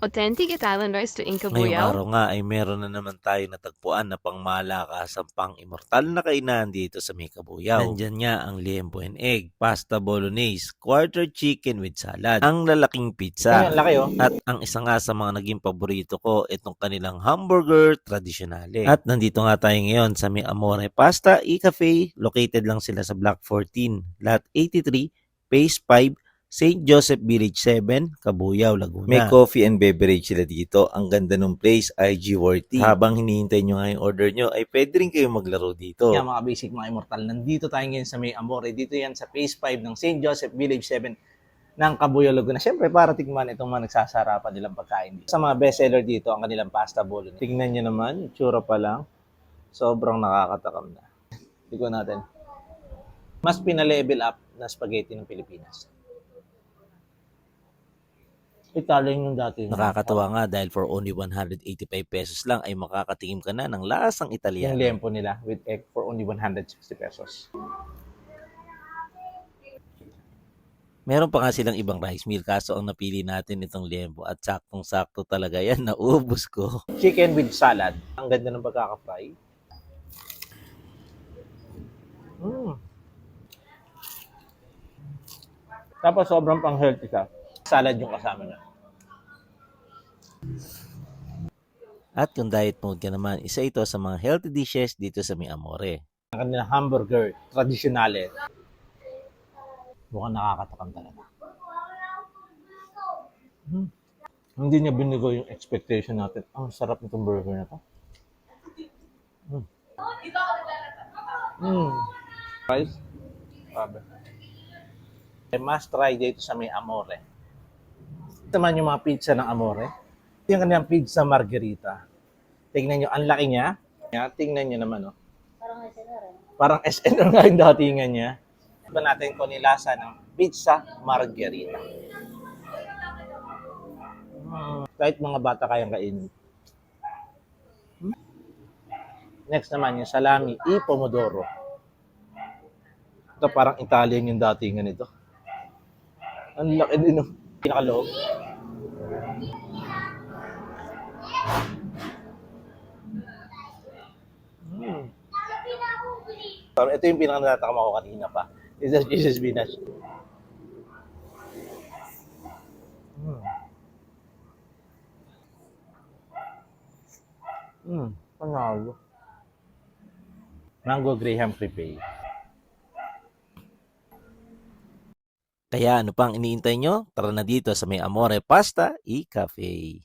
Authentic Italian rice to Ngayong Incabuyaw? araw nga ay meron na naman tayo natagpuan na pangmalakasang pang-immortal na kainan dito sa may Kabuyaw. Nandyan nga ang liempo and egg, pasta bolognese, quarter chicken with salad, ang lalaking pizza, Ayun, laki oh. at ang isa nga sa mga naging paborito ko, itong kanilang hamburger tradisyonale. At nandito nga tayo ngayon sa may Amore Pasta E-Cafe, located lang sila sa Block 14, Lot 83, Phase 5, St. Joseph Village 7, Kabuyaw, Laguna. May coffee and beverage sila dito. Ang ganda ng place, IG worthy. Habang hinihintay nyo nga yung order nyo, ay pwede rin kayo maglaro dito. Yan mga basic, mga immortal. Nandito tayo ngayon sa may Amore. Dito yan sa Phase 5 ng St. Joseph Village 7 ng Kabuyaw, Laguna. Siyempre, para tikman itong mga nagsasarapan nilang pagkain dito. Sa mga bestseller dito, ang kanilang pasta bolognese. Tingnan nyo naman, tsura pa lang. Sobrang nakakatakam na. Tignan natin. Mas pinalevel up na spaghetti ng Pilipinas. Italian yung dati. Nakakatawa nga dahil for only 185 pesos lang ay makakatingin ka na ng lasang Yung Italiano. liempo nila with egg for only 160 pesos. Meron pa nga silang ibang rice meal kaso ang napili natin itong liempo at saktong-sakto talaga yan, naubos ko. Chicken with salad. Ang ganda ng pagkaka-fry. Tapos sobrang pang-healthy siya. Salad yung kasama niya. At kung diet mode ka naman, isa ito sa mga healthy dishes dito sa may Amore. Ang kanilang hamburger, tradisyonale. Mukhang nakakatakam talaga. Hindi niya binigo yung expectation natin. Ang sarap nitong burger na to. Rice? Sabi. Must try dito sa may Amore. Ito naman yung mga pizza ng Amore. Ito yung kanilang pizza margherita. Tingnan nyo, ang laki niya. Tingnan nyo naman, oh. Parang SNR nga yung datingan niya. Ito natin kung nilasa ng pizza margherita. Kahit mga bata kayang kainin. Next naman yung salami e pomodoro. Ito parang Italian yung datingan nito. Ang laki din ng pinakaloob. Parang ito yung pinaka-natakama ko kanina pa. This is Jesus spinach. Panalo. Mango Graham Crepe. Kaya ano pang iniintay nyo? Tara na dito sa may Amore Pasta E-Cafe.